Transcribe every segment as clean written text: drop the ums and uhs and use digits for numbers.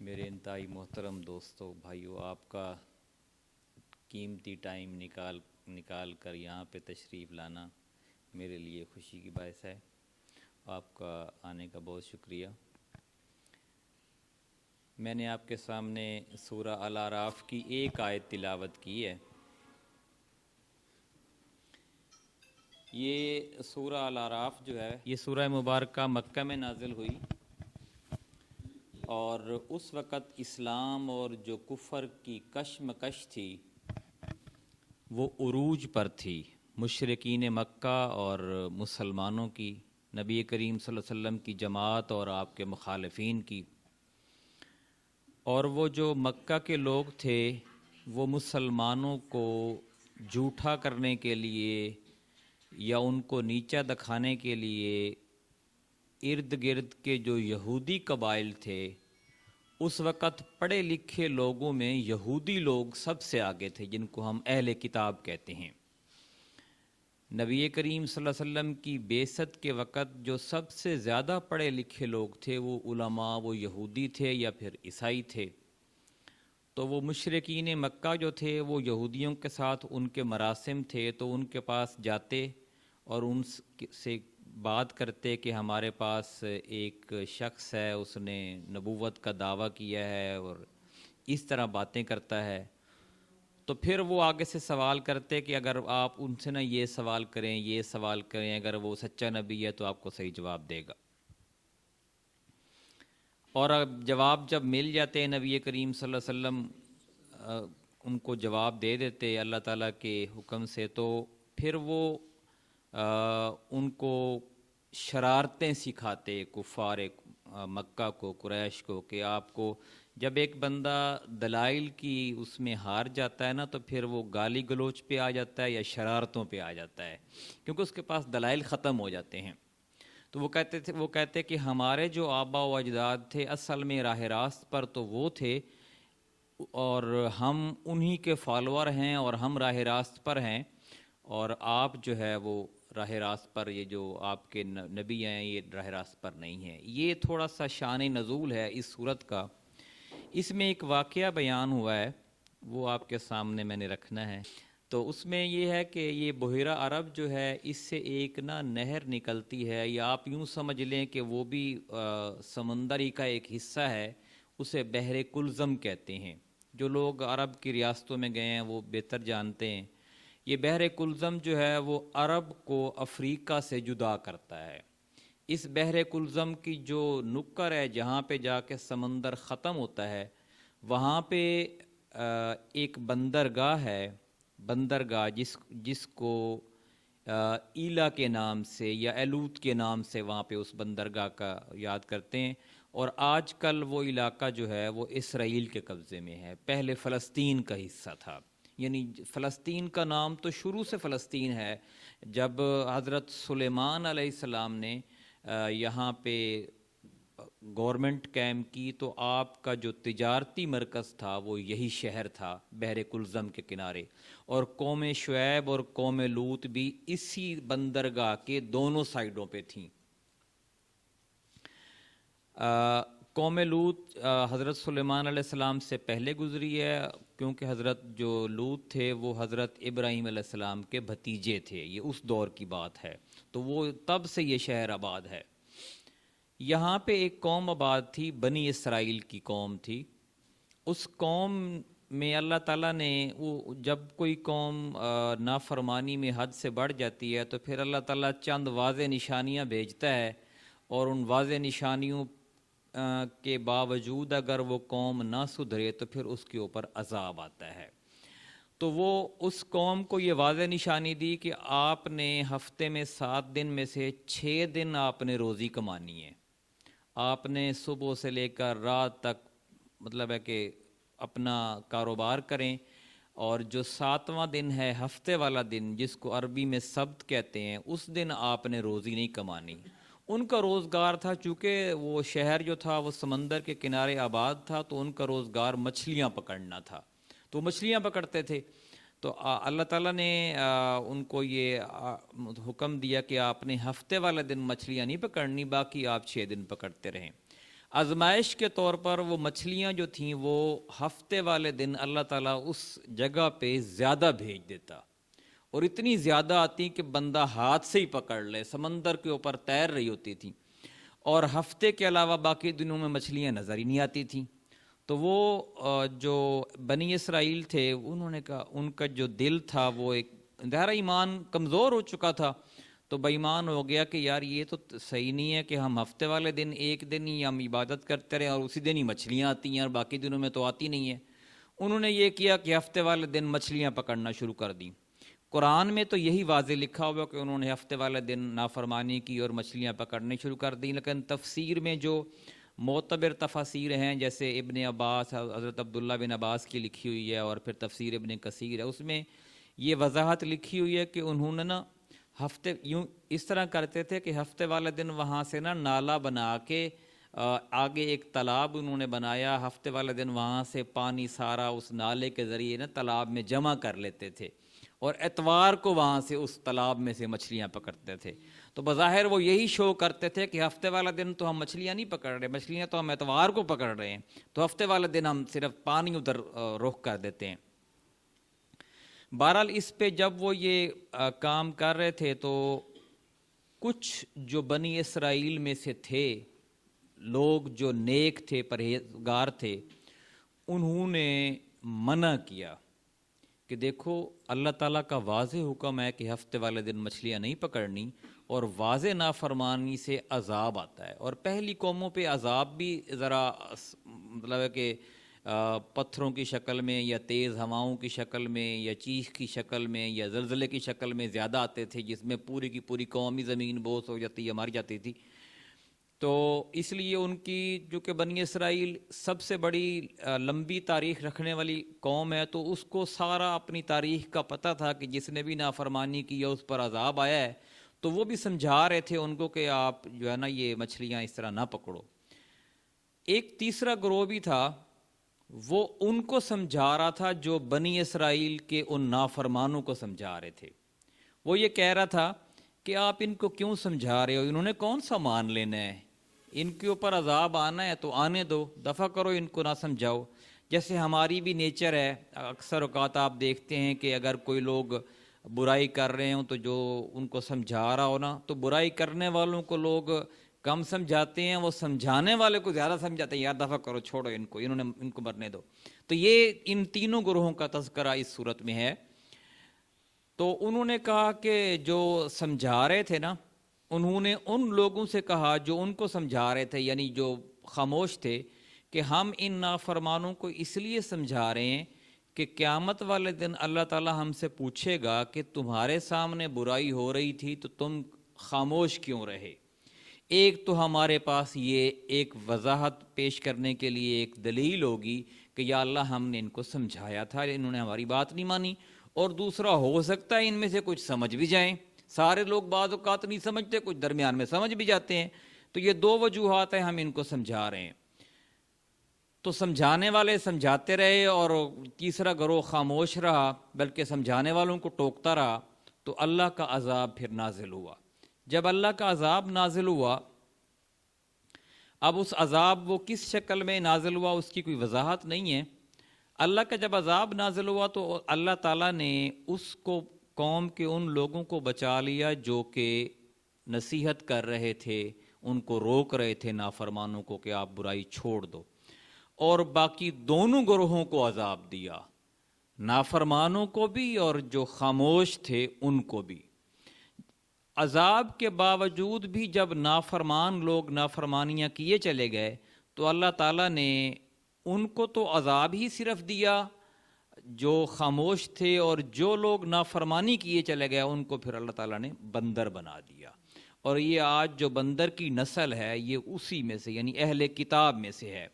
میرے انتہائی محترم دوستو بھائیو، آپ کا قیمتی ٹائم نکال کر یہاں پہ تشریف لانا میرے لیے خوشی کی باعث ہے۔ آپ کا آنے کا بہت شکریہ۔ میں نے آپ کے سامنے سورہ الاعراف کی ایک آیت تلاوت کی ہے۔ یہ سورہ الاعراف جو ہے، یہ سورہ مبارکہ مکہ میں نازل ہوئی، اور اس وقت اسلام اور جو کفر کی کشمکش تھی وہ عروج پر تھی، مشرکین مکہ اور مسلمانوں کی، نبی کریم صلی اللہ علیہ وسلم کی جماعت اور آپ کے مخالفین کی۔ اور وہ جو مکہ کے لوگ تھے وہ مسلمانوں کو جھوٹا کرنے کے لیے یا ان کو نیچا دکھانے کے لیے ارد گرد کے جو یہودی قبائل تھے، اس وقت پڑھے لکھے لوگوں میں یہودی لوگ سب سے آگے تھے، جن کو ہم اہل کتاب کہتے ہیں۔ نبی کریم صلی اللہ علیہ وسلم کی بعثت کے وقت جو سب سے زیادہ پڑھے لکھے لوگ تھے وہ علماء، وہ یہودی تھے یا پھر عیسائی تھے۔ تو وہ مشرکین مکہ جو تھے وہ یہودیوں کے ساتھ ان کے مراسم تھے، تو ان کے پاس جاتے اور ان سے بات کرتے کہ ہمارے پاس ایک شخص ہے، اس نے نبوت کا دعویٰ کیا ہے اور اس طرح باتیں کرتا ہے۔ تو پھر وہ آگے سے سوال کرتے کہ اگر آپ ان سے نہ یہ سوال کریں، یہ سوال کریں، اگر وہ سچا نبی ہے تو آپ کو صحیح جواب دے گا۔ اور جواب جب مل جاتے نبی کریم صلی اللہ علیہ وسلم ان کو جواب دے دیتے اللہ تعالیٰ کے حکم سے، تو پھر وہ ان کو شرارتیں سکھاتے کفار مکہ کو، قریش کو، کہ آپ کو جب ایک بندہ دلائل کی اس میں ہار جاتا ہے نا تو پھر وہ گالی گلوچ پہ آ جاتا ہے یا شرارتوں پہ آ جاتا ہے، کیونکہ اس کے پاس دلائل ختم ہو جاتے ہیں۔ تو وہ کہتے کہ ہمارے جو آبا و اجداد تھے اصل میں راہ راست پر تو وہ تھے، اور ہم انہی کے فالوور ہیں اور ہم راہ راست پر ہیں، اور آپ جو ہے وہ راہ راست پر، یہ جو آپ کے نبی ہیں یہ راہ راست پر نہیں ہیں۔ یہ تھوڑا سا شان نزول ہے اس صورت کا۔ اس میں ایک واقعہ بیان ہوا ہے، وہ آپ کے سامنے میں نے رکھنا ہے۔ تو اس میں یہ ہے کہ یہ بحیرہ عرب جو ہے، اس سے ایک نہر نکلتی ہے، یا آپ یوں سمجھ لیں کہ وہ بھی سمندری کا ایک حصہ ہے، اسے بحر کلزم کہتے ہیں۔ جو لوگ عرب کی ریاستوں میں گئے ہیں وہ بہتر جانتے ہیں۔ یہ بحر کلزم جو ہے وہ عرب کو افریقہ سے جدا کرتا ہے۔ اس بحر کلزم کی جو نکر ہے، جہاں پہ جا کے سمندر ختم ہوتا ہے، وہاں پہ ایک بندرگاہ ہے، بندرگاہ جس کو ایلا کے نام سے یا ایلوت کے نام سے وہاں پہ اس بندرگاہ کا یاد کرتے ہیں۔ اور آج کل وہ علاقہ جو ہے وہ اسرائیل کے قبضے میں ہے، پہلے فلسطین کا حصہ تھا۔ یعنی فلسطین کا نام تو شروع سے فلسطین ہے۔ جب حضرت سلیمان علیہ السلام نے یہاں پہ گورنمنٹ قائم کی تو آپ کا جو تجارتی مرکز تھا وہ یہی شہر تھا، بحر کلزم کے کنارے، اور قوم شعیب اور قوم لوط بھی اسی بندرگاہ کے دونوں سائیڈوں پہ تھیں۔ قوم لوط حضرت سلیمان علیہ السلام سے پہلے گزری ہے، کیونکہ حضرت جو لوط تھے وہ حضرت ابراہیم علیہ السلام کے بھتیجے تھے، یہ اس دور کی بات ہے، تو وہ تب سے یہ شہر آباد ہے۔ یہاں پہ ایک قوم آباد تھی، بنی اسرائیل کی قوم تھی۔ اس قوم میں اللہ تعالیٰ نے جب کوئی قوم نافرمانی میں حد سے بڑھ جاتی ہے تو پھر اللہ تعالیٰ چند واضح نشانیاں بھیجتا ہے، اور ان واضح نشانیوں کے باوجود اگر وہ قوم نہ سدھرے تو پھر اس کے اوپر عذاب آتا ہے۔ تو وہ اس قوم کو یہ واضح نشانی دی کہ آپ نے ہفتے میں 7 دن میں سے 6 دن آپ نے روزی کمانی ہے، آپ نے صبح سے لے کر رات تک مطلب ہے کہ اپنا کاروبار کریں، اور جو 7واں دن ہے ہفتے والا دن جس کو عربی میں سبت کہتے ہیں، اس دن آپ نے روزی نہیں کمانی۔ ان کا روزگار تھا، چونکہ وہ شہر جو تھا وہ سمندر کے کنارے آباد تھا، تو ان کا روزگار مچھلیاں پکڑنا تھا، تو مچھلیاں پکڑتے تھے۔ تو اللہ تعالیٰ نے ان کو یہ حکم دیا کہ آپ نے ہفتے والا دن مچھلیاں نہیں پکڑنی، باقی آپ 6 دن پکڑتے رہیں۔ آزمائش کے طور پر وہ مچھلیاں جو تھیں وہ ہفتے والے دن اللہ تعالیٰ اس جگہ پہ زیادہ بھیج دیتا، اور اتنی زیادہ آتی کہ بندہ ہاتھ سے ہی پکڑ لے، سمندر کے اوپر تیر رہی ہوتی تھی، اور ہفتے کے علاوہ باقی دنوں میں مچھلیاں نظر ہی نہیں آتی تھیں۔ تو وہ جو بنی اسرائیل تھے، انہوں نے کہا، ان کا جو دل تھا وہ ایک ظاہر ایمان کمزور ہو چکا تھا، تو بے ایمان ہو گیا کہ یار یہ تو صحیح نہیں ہے کہ ہم ہفتے والے دن ایک دن ہی ہم عبادت کرتے رہیں اور اسی دن ہی مچھلیاں آتی ہیں اور باقی دنوں میں تو آتی نہیں ہیں۔ انہوں نے یہ کیا کہ ہفتے والے دن مچھلیاں پکڑنا شروع کر دیں۔ قرآن میں تو یہی واضح لکھا ہوا کہ انہوں نے ہفتے والے دن نافرمانی کی اور مچھلیاں پکڑنے شروع کر دیں، لیکن تفسیر میں جو معتبر تفاسیر ہیں جیسے ابن عباس، حضرت عبداللہ بن عباس کی لکھی ہوئی ہے، اور پھر تفسیر ابن کثیر ہے، اس میں یہ وضاحت لکھی ہوئی ہے کہ انہوں نے نا ہفتے یوں اس طرح کرتے تھے کہ ہفتے والے دن وہاں سے نا نالا بنا کے آگے ایک تالاب انہوں نے بنایا، ہفتے والے دن وہاں سے پانی سارا اس نالے کے ذریعے نا تالاب میں جمع کر لیتے تھے، اور اتوار کو وہاں سے اس تالاب میں سے مچھلیاں پکڑتے تھے۔ تو بظاہر وہ یہی شو کرتے تھے کہ ہفتے والا دن تو ہم مچھلیاں نہیں پکڑ رہے، مچھلیاں تو ہم اتوار کو پکڑ رہے ہیں، تو ہفتے والے دن ہم صرف پانی ادھر رخ کر دیتے ہیں۔ بہرحال اس پہ جب وہ یہ کام کر رہے تھے تو کچھ جو بنی اسرائیل میں سے تھے لوگ جو نیک تھے، پرہیزگار تھے، انہوں نے منع کیا کہ دیکھو اللہ تعالیٰ کا واضح حکم ہے کہ ہفتے والے دن مچھلیاں نہیں پکڑنی، اور واضح نافرمانی سے عذاب آتا ہے، اور پہلی قوموں پہ عذاب بھی ذرا مطلب ہے کہ پتھروں کی شکل میں یا تیز ہواؤں کی شکل میں یا چیخ کی شکل میں یا زلزلے کی شکل میں زیادہ آتے تھے، جس میں پوری کی پوری قومی زمین بوس ہو جاتی یا مر جاتی تھی۔ تو اس لیے ان کی جو کہ بنی اسرائیل سب سے بڑی لمبی تاریخ رکھنے والی قوم ہے، تو اس کو سارا اپنی تاریخ کا پتہ تھا کہ جس نے بھی نافرمانی کی ہے اس پر عذاب آیا ہے، تو وہ بھی سمجھا رہے تھے ان کو کہ آپ جو ہے نا یہ مچھلیاں اس طرح نہ پکڑو۔ ایک تیسرا گروہ بھی تھا، وہ ان کو سمجھا رہا تھا جو بنی اسرائیل کے ان نافرمانوں کو سمجھا رہے تھے۔ وہ یہ کہہ رہا تھا کہ آپ ان کو کیوں سمجھا رہے ہو، انہوں نے کون سا مان لینا ہے، ان کے اوپر عذاب آنا ہے تو آنے دو، دفع کرو، ان کو نہ سمجھاؤ۔ جیسے ہماری بھی نیچر ہے، اکثر اوقات آپ دیکھتے ہیں کہ اگر کوئی لوگ برائی کر رہے ہوں تو جو ان کو سمجھا رہا ہو نا، تو برائی کرنے والوں کو لوگ کم سمجھاتے ہیں، وہ سمجھانے والے کو زیادہ سمجھاتے ہیں، یار دفع کرو، چھوڑو ان کو، ان کو مرنے دو۔ تو یہ ان تینوں گروہوں کا تذکرہ اس صورت میں ہے۔ تو انہوں نے کہا کہ جو سمجھا رہے تھے نا، انہوں نے ان لوگوں سے کہا جو ان کو سمجھا رہے تھے، یعنی جو خاموش تھے، کہ ہم ان نافرمانوں کو اس لیے سمجھا رہے ہیں کہ قیامت والے دن اللہ تعالی ہم سے پوچھے گا کہ تمہارے سامنے برائی ہو رہی تھی تو تم خاموش کیوں رہے۔ ایک تو ہمارے پاس یہ ایک وضاحت پیش کرنے کے لیے ایک دلیل ہوگی کہ یا اللہ ہم نے ان کو سمجھایا تھا، انہوں نے ہماری بات نہیں مانی، اور دوسرا ہو سکتا ہے ان میں سے کچھ سمجھ بھی جائیں، سارے لوگ بعض اوقات نہیں سمجھتے، کچھ درمیان میں سمجھ بھی جاتے ہیں، تو یہ دو وجوہات ہیں ہم ان کو سمجھا رہے ہیں۔ تو سمجھانے والے سمجھاتے رہے اور تیسرا گروہ خاموش رہا، بلکہ سمجھانے والوں کو ٹوکتا رہا، تو اللہ کا عذاب پھر نازل ہوا۔ جب اللہ کا عذاب نازل ہوا، اب اس عذاب وہ کس شکل میں نازل ہوا اس کی کوئی وضاحت نہیں ہے۔ اللہ کا جب عذاب نازل ہوا تو اللہ تعالیٰ نے اس کو قوم کے ان لوگوں کو بچا لیا جو کہ نصیحت کر رہے تھے، ان کو روک رہے تھے نافرمانوں کو کہ آپ برائی چھوڑ دو، اور باقی دونوں گروہوں کو عذاب دیا، نافرمانوں کو بھی اور جو خاموش تھے ان کو بھی۔ عذاب کے باوجود بھی جب نافرمان لوگ نافرمانیاں کیے چلے گئے تو اللہ تعالیٰ نے ان کو تو عذاب ہی صرف دیا جو خاموش تھے، اور جو لوگ نافرمانی کیے چلے گئے ان کو پھر اللہ تعالیٰ نے بندر بنا دیا۔ اور یہ آج جو بندر کی نسل ہے یہ اسی میں سے، یعنی اہل کتاب میں سے ہے۔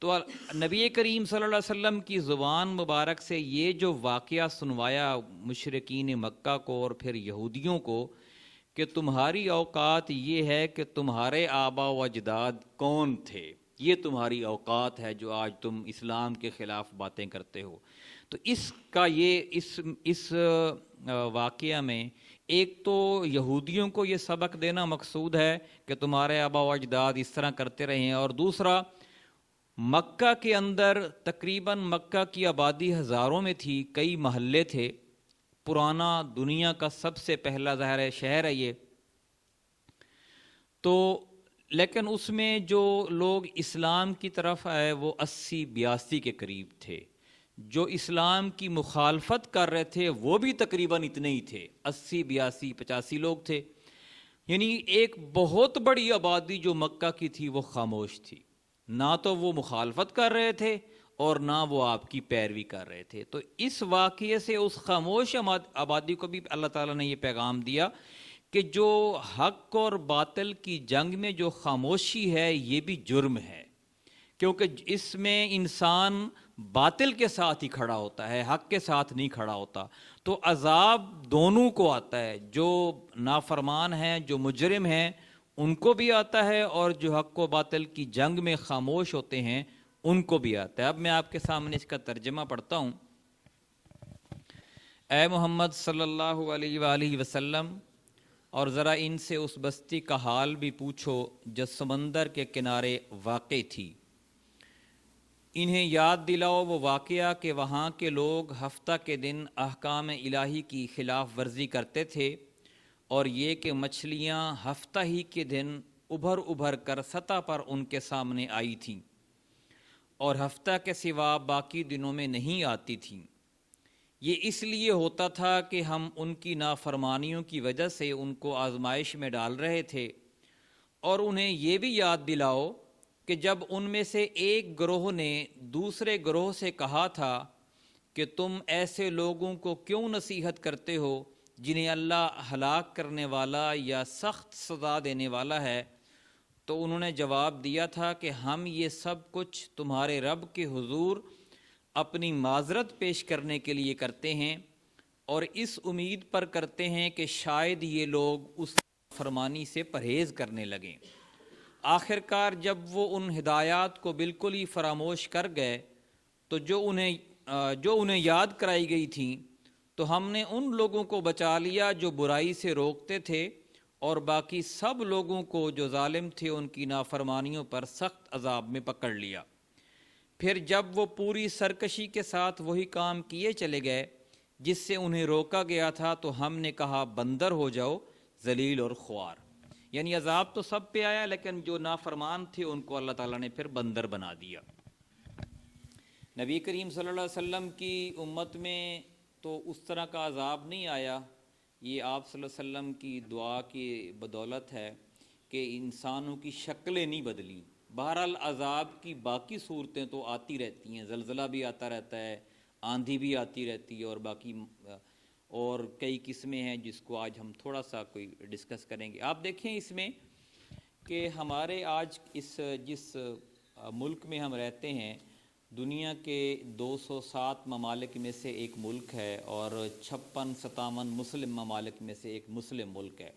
تو نبی کریم صلی اللہ علیہ وسلم کی زبان مبارک سے یہ جو واقعہ سنوایا مشرکین مکہ کو اور پھر یہودیوں کو کہ تمہاری اوقات یہ ہے کہ تمہارے آبا و اجداد کون تھے، یہ تمہاری اوقات ہے جو آج تم اسلام کے خلاف باتیں کرتے ہو۔ تو اس کا یہ اس واقعہ میں ایک تو یہودیوں کو یہ سبق دینا مقصود ہے کہ تمہارے آبا و اجداد اس طرح کرتے رہے ہیں، اور دوسرا مکہ کے اندر تقریباً مکہ کی آبادی ہزاروں میں تھی، کئی محلے تھے، پرانا دنیا کا سب سے پہلا ظاہر ہے شہر ہے یہ، تو لیکن اس میں جو لوگ اسلام کی طرف آئے وہ 80-82 کے قریب تھے، جو اسلام کی مخالفت کر رہے تھے وہ بھی تقریباً اتنے ہی تھے، 80-82-85 لوگ تھے، یعنی ایک بہت بڑی آبادی جو مکہ کی تھی وہ خاموش تھی، نہ تو وہ مخالفت کر رہے تھے اور نہ وہ آپ کی پیروی کر رہے تھے۔ تو اس واقعے سے اس خاموش آبادی کو بھی اللہ تعالیٰ نے یہ پیغام دیا کہ جو حق اور باطل کی جنگ میں جو خاموشی ہے یہ بھی جرم ہے، کیونکہ اس میں انسان باطل کے ساتھ ہی کھڑا ہوتا ہے، حق کے ساتھ نہیں کھڑا ہوتا، تو عذاب دونوں کو آتا ہے، جو نافرمان ہیں، جو مجرم ہیں ان کو بھی آتا ہے، اور جو حق و باطل کی جنگ میں خاموش ہوتے ہیں ان کو بھی آتا ہے۔ اب میں آپ کے سامنے اس کا ترجمہ پڑھتا ہوں۔ اے محمد صلی اللہ علیہ وآلہ وسلم، اور ذرا ان سے اس بستی کا حال بھی پوچھو جو سمندر کے کنارے واقع تھی، انہیں یاد دلاؤ وہ واقعہ کہ وہاں کے لوگ ہفتہ کے دن احکام الہی کی خلاف ورزی کرتے تھے، اور یہ کہ مچھلیاں ہفتہ ہی کے دن ابھر کر سطح پر ان کے سامنے آئی تھیں، اور ہفتہ کے سوا باقی دنوں میں نہیں آتی تھیں۔ یہ اس لیے ہوتا تھا کہ ہم ان کی نافرمانیوں کی وجہ سے ان کو آزمائش میں ڈال رہے تھے، اور انہیں یہ بھی یاد دلاؤ کہ جب ان میں سے ایک گروہ نے دوسرے گروہ سے کہا تھا کہ تم ایسے لوگوں کو کیوں نصیحت کرتے ہو جنہیں اللہ ہلاک کرنے والا یا سخت سزا دینے والا ہے، تو انہوں نے جواب دیا تھا کہ ہم یہ سب کچھ تمہارے رب کے حضور اپنی معذرت پیش کرنے کے لیے کرتے ہیں، اور اس امید پر کرتے ہیں کہ شاید یہ لوگ اس فرمانی سے پرہیز کرنے لگیں۔ آخر کار جب وہ ان ہدایات کو بالکل ہی فراموش کر گئے تو جو انہیں یاد کرائی گئی تھیں، تو ہم نے ان لوگوں کو بچا لیا جو برائی سے روکتے تھے، اور باقی سب لوگوں کو جو ظالم تھے ان کی نافرمانیوں پر سخت عذاب میں پکڑ لیا۔ پھر جب وہ پوری سرکشی کے ساتھ وہی کام کیے چلے گئے جس سے انہیں روکا گیا تھا، تو ہم نے کہا بندر ہو جاؤ، ذلیل اور خوار۔ یعنی عذاب تو سب پہ آیا، لیکن جو نافرمان تھے ان کو اللہ تعالیٰ نے پھر بندر بنا دیا۔ نبی کریم صلی اللہ علیہ وسلم کی امت میں تو اس طرح کا عذاب نہیں آیا، یہ آپ صلی اللہ علیہ وسلم کی دعا کی بدولت ہے کہ انسانوں کی شکلیں نہیں بدلیں۔ بہرحال عذاب کی باقی صورتیں تو آتی رہتی ہیں، زلزلہ بھی آتا رہتا ہے، آندھی بھی آتی رہتی ہے، اور باقی اور کئی قسمیں ہیں جس کو آج ہم تھوڑا سا کوئی ڈسکس کریں گے۔ آپ دیکھیں اس میں کہ ہمارے آج جس ملک میں ہم رہتے ہیں، دنیا کے 207 ممالک میں سے ایک ملک ہے، اور 56-57 مسلم ممالک میں سے ایک مسلم ملک ہے،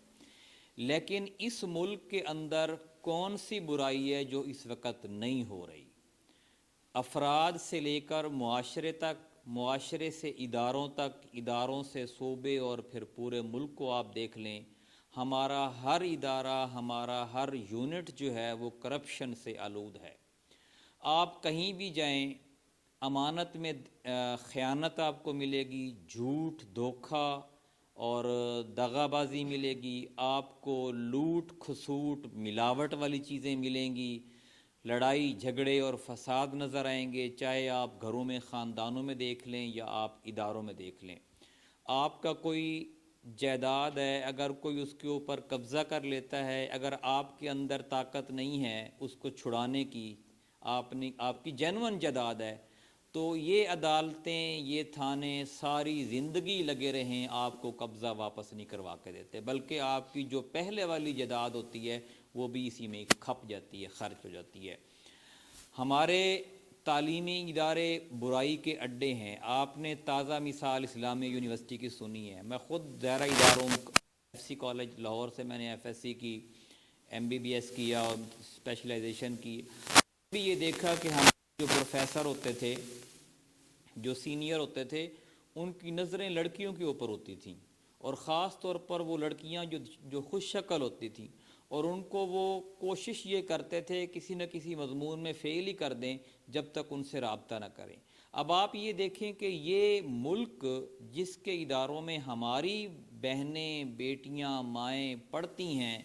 لیکن اس ملک کے اندر کون سی برائی ہے جو اس وقت نہیں ہو رہی؟ افراد سے لے کر معاشرے تک، معاشرے سے اداروں تک، اداروں سے صوبے، اور پھر پورے ملک کو آپ دیکھ لیں، ہمارا ہر ادارہ، ہمارا ہر یونٹ جو ہے وہ کرپشن سے آلود ہے۔ آپ کہیں بھی جائیں، امانت میں خیانت آپ کو ملے گی، جھوٹ، دھوکہ اور دغا بازی ملے گی، آپ کو لوٹ کھسوٹ، ملاوٹ والی چیزیں ملیں گی، لڑائی جھگڑے اور فساد نظر آئیں گے، چاہے آپ گھروں میں، خاندانوں میں دیکھ لیں یا آپ اداروں میں دیکھ لیں۔ آپ کا کوئی جائیداد ہے، اگر کوئی اس کے اوپر قبضہ کر لیتا ہے، اگر آپ کے اندر طاقت نہیں ہے اس کو چھڑانے کی، آپ کی جینون جائیداد ہے، تو یہ عدالتیں، یہ تھانے ساری زندگی لگے رہیں، آپ کو قبضہ واپس نہیں کروا کے دیتے، بلکہ آپ کی جو پہلے والی جائیداد ہوتی ہے وہ بھی اسی میں کھپ جاتی ہے، خرچ ہو جاتی ہے۔ ہمارے تعلیمی ادارے برائی کے اڈے ہیں۔ آپ نے تازہ مثال اسلامیہ یونیورسٹی کی سنی ہے، میں خود دائرہ اداروں ایف سی کالج لاہور سے میں نے ایف ایس سی کی، ایم بی بی ایس کیا اور اسپیشلائزیشن کی، بھی یہ دیکھا کہ ہم جو پروفیسر ہوتے تھے جو سینئر ہوتے تھے ان کی نظریں لڑکیوں کے اوپر ہوتی تھیں، اور خاص طور پر وہ لڑکیاں جو خوش شکل ہوتی تھیں، اور ان کو وہ کوشش یہ کرتے تھے کسی نہ کسی مضمون میں فیل ہی کر دیں جب تک ان سے رابطہ نہ کریں۔ اب آپ یہ دیکھیں کہ یہ ملک جس کے اداروں میں ہماری بہنیں، بیٹیاں، مائیں پڑھتی ہیں،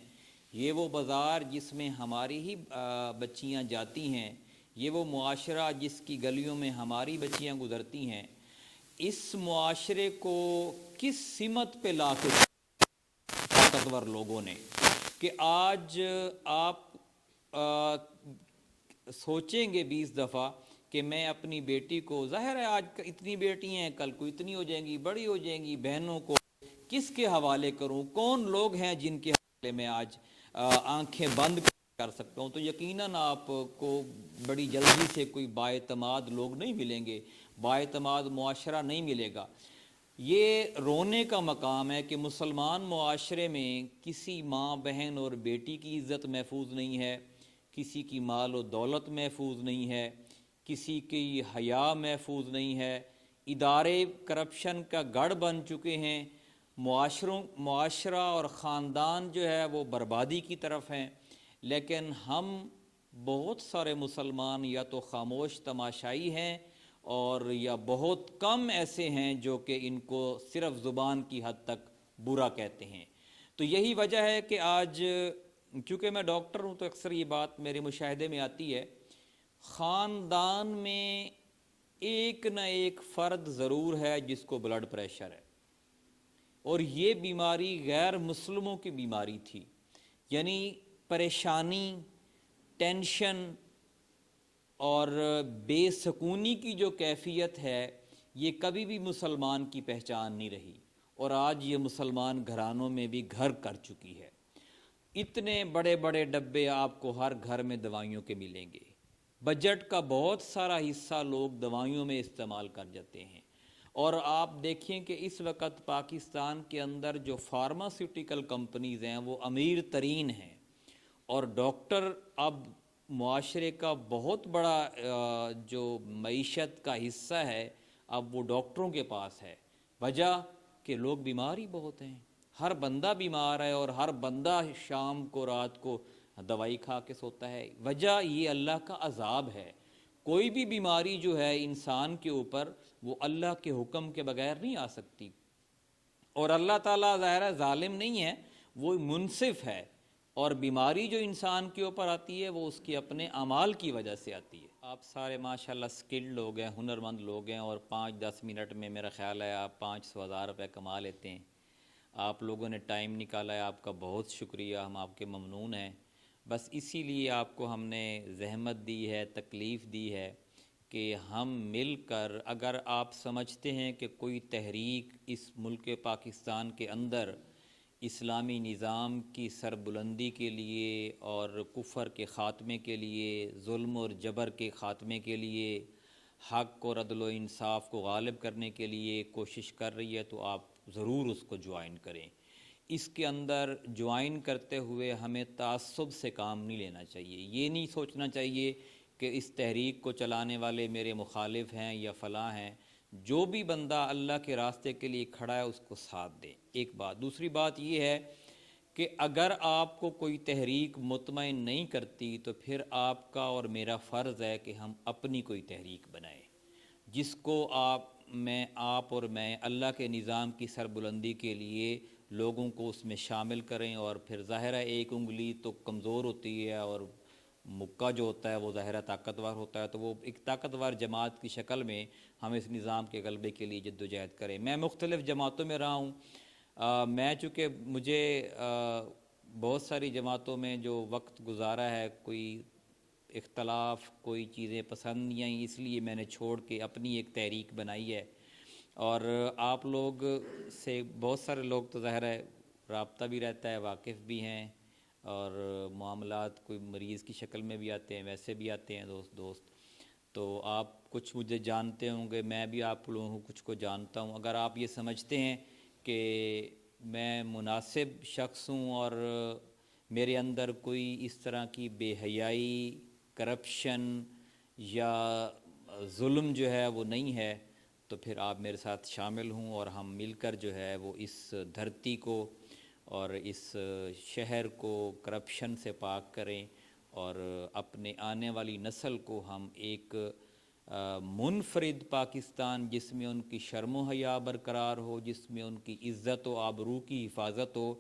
یہ وہ بازار جس میں ہماری ہی بچیاں جاتی ہیں، یہ وہ معاشرہ جس کی گلیوں میں ہماری بچیاں گزرتی ہیں، اس معاشرے کو کس سمت پہ لا کے طاقتور لوگوں نے کہ آج آپ سوچیں گے 20 دفعہ کہ میں اپنی بیٹی کو، ظاہر ہے آج اتنی بیٹی ہیں، کل کو اتنی ہو جائیں گی، بڑی ہو جائیں گی، بہنوں کو کس کے حوالے کروں؟ کون لوگ ہیں جن کے حوالے میں آج آنکھیں بند کر سکتا ہوں؟ تو یقیناً آپ کو بڑی جلدی سے کوئی بااعتماد لوگ نہیں ملیں گے، بااعتماد معاشرہ نہیں ملے گا۔ یہ رونے کا مقام ہے کہ مسلمان معاشرے میں کسی ماں، بہن اور بیٹی کی عزت محفوظ نہیں ہے، کسی کی مال و دولت محفوظ نہیں ہے، کسی کی حیا محفوظ نہیں ہے، ادارے کرپشن کا گڑھ بن چکے ہیں، معاشرہ اور خاندان جو ہے وہ بربادی کی طرف ہیں، لیکن ہم بہت سارے مسلمان یا تو خاموش تماشائی ہیں اور یا بہت کم ایسے ہیں جو کہ ان کو صرف زبان کی حد تک برا کہتے ہیں۔ تو یہی وجہ ہے کہ آج چونکہ میں ڈاکٹر ہوں تو اکثر یہ بات میرے مشاہدے میں آتی ہے، خاندان میں ایک نہ ایک فرد ضرور ہے جس کو بلڈ پریشر ہے، اور یہ بیماری غیر مسلموں کی بیماری تھی، یعنی پریشانی، ٹینشن اور بے سکونی کی جو کیفیت ہے یہ کبھی بھی مسلمان کی پہچان نہیں رہی، اور آج یہ مسلمان گھرانوں میں بھی گھر کر چکی ہے۔ اتنے بڑے بڑے ڈبے آپ کو ہر گھر میں دوائیوں کے ملیں گے، بجٹ کا بہت سارا حصہ لوگ دوائیوں میں استعمال کر جاتے ہیں، اور آپ دیکھیں کہ اس وقت پاکستان کے اندر جو فارماسیوٹیکل کمپنیز ہیں وہ امیر ترین ہیں، اور ڈاکٹر اب معاشرے کا بہت بڑا جو معیشت کا حصہ ہے اب وہ ڈاکٹروں کے پاس ہے۔ وجہ کہ لوگ بیمار ہی بہت ہیں، ہر بندہ بیمار ہے، اور ہر بندہ شام کو رات کو دوائی کھا کے سوتا ہے۔ وجہ یہ اللہ کا عذاب ہے۔ کوئی بھی بیماری جو ہے انسان کے اوپر وہ اللہ کے حکم کے بغیر نہیں آ سکتی، اور اللہ تعالیٰ ظاہر ظالم نہیں ہے، وہ منصف ہے، اور بیماری جو انسان کے اوپر آتی ہے وہ اس کے اپنے اعمال کی وجہ سے آتی ہے۔ آپ سارے ماشاءاللہ سکلڈ لوگ ہیں، ہنرمند لوگ ہیں، اور 5-10 منٹ میں میرا خیال ہے آپ 500,000 روپے کما لیتے ہیں۔ آپ لوگوں نے ٹائم نکالا ہے، آپ کا بہت شکریہ، ہم آپ کے ممنون ہیں۔ بس اسی لیے آپ کو ہم نے زحمت دی ہے، تکلیف دی ہے کہ ہم مل کر، اگر آپ سمجھتے ہیں کہ کوئی تحریک اس ملک پاکستان کے اندر اسلامی نظام کی سربلندی کے لیے اور کفر کے خاتمے کے لیے، ظلم اور جبر کے خاتمے کے لیے، حق اور عدل و انصاف کو غالب کرنے کے لیے کوشش کر رہی ہے تو آپ ضرور اس کو جوائن کریں۔ اس کے اندر جوائن کرتے ہوئے ہمیں تعصب سے کام نہیں لینا چاہیے، یہ نہیں سوچنا چاہیے کہ اس تحریک کو چلانے والے میرے مخالف ہیں یا فلاں ہیں۔ جو بھی بندہ اللہ کے راستے کے لیے کھڑا ہے اس کو ساتھ دیں، ایک بات۔ دوسری بات یہ ہے کہ اگر آپ کو کوئی تحریک مطمئن نہیں کرتی تو پھر آپ کا اور میرا فرض ہے کہ ہم اپنی کوئی تحریک بنائیں جس کو آپ اور میں اللہ کے نظام کی سربلندی کے لیے لوگوں کو اس میں شامل کریں، اور پھر ظاہر ہے ایک انگلی تو کمزور ہوتی ہے اور مکہ جو ہوتا ہے وہ ظاہر طاقتور ہوتا ہے، تو وہ ایک طاقتور جماعت کی شکل میں ہم اس نظام کے غلبے کے لیے جد و جہد کریں۔ میں مختلف جماعتوں میں رہا ہوں، میں چونکہ مجھے بہت ساری جماعتوں میں جو وقت گزارا ہے، کوئی اختلاف، کوئی چیزیں پسند نہیں آئیں، اس لیے میں نے چھوڑ کے اپنی ایک تحریک بنائی ہے، اور آپ لوگ سے بہت سارے لوگ تو ظاہر ہے رابطہ بھی رہتا ہے، واقف بھی ہیں، اور معاملات کوئی مریض کی شکل میں بھی آتے ہیں، ویسے بھی آتے ہیں دوست، تو آپ کچھ مجھے جانتے ہوں گے، میں بھی آپ لوگوں کو کچھ کو جانتا ہوں۔ اگر آپ یہ سمجھتے ہیں کہ میں مناسب شخص ہوں اور میرے اندر کوئی اس طرح کی بے حیائی، کرپشن یا ظلم جو ہے وہ نہیں ہے، تو پھر آپ میرے ساتھ شامل ہوں اور ہم مل کر جو ہے وہ اس دھرتی کو اور اس شہر کو کرپشن سے پاک کریں، اور اپنے آنے والی نسل کو ہم ایک منفرد پاکستان، جس میں ان کی شرم و حیا برقرار ہو، جس میں ان کی عزت و آبرو کی حفاظت ہو،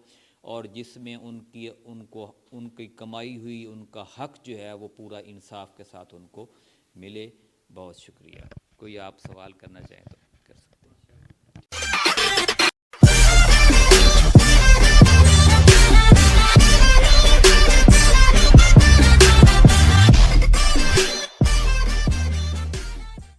اور جس میں ان کی کمائی ہوئی ان کا حق جو ہے وہ پورا انصاف کے ساتھ ان کو ملے۔ بہت شکریہ۔ کوئی آپ سوال کرنا چاہیں تو